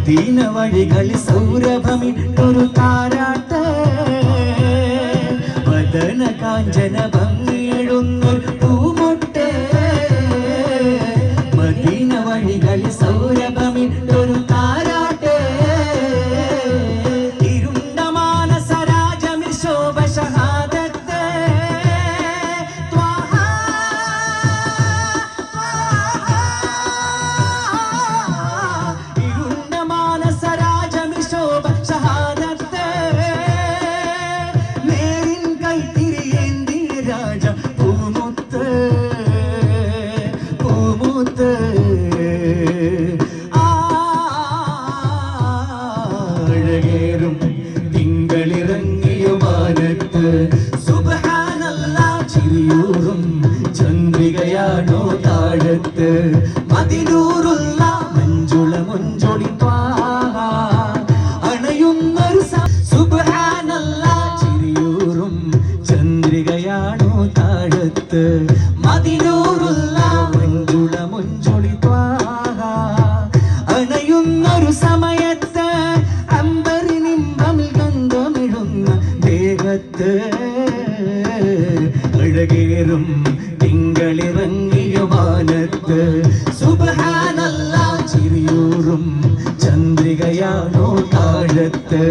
Medina വഴികളിൽ സൗരഭമിട്ടൊരു താരാട്ട് വദന കാഞ്ചന ഭംഗിയിടുന്നൊരു പൂമൊട്ട് Medina വഴികളിൽ സൗരഭമിട്ടൊരു താരാട്ട് ഇരുണ്ട മാനസരാജമിൽ ശോഭ ഷഹാദത്ത് ഇരുണ്ട മാനസരാജമിൽ ശോഭ ഷഹാദത്ത് നേരിൻ കൈത്തിരിയേന്തി രാജ പൂമുത്ത് പൂമുത്ത് അഴകേറും തിങ്കളിറങ്ങിയ മാനത്ത് സുബ്ഹാനല്ലാഹ് ചിരിയൂറും ചന്ദ്രികയാണോ താഴത്ത് മദിനൂറുള്ള മഞ്ജുള മുഞ്ചൊളി ത്വാഹ അണയുന്നൊരു സുബ്ഹാനല്ലാഹ് ചിരിയൂറും ചന്ദ്രികയാണോ താഴത്ത് മദിനൂറുള്ള മഞ്ജുള മുഞ്ചൊളി ത്വാഹ അണയുന്നൊരു സമയത്ത് അമ്പരിനിമ്പമിൽ ഗന്ധമിടുന്ന ദേഹത്ത് അഴകേറും തിങ്കളിറങ്ങിയ വാനത്ത് സുബ്ഹാനല്ലാഹ് ചിരിയൂറും ചന്ദ്രികയാണോ താഴത്ത്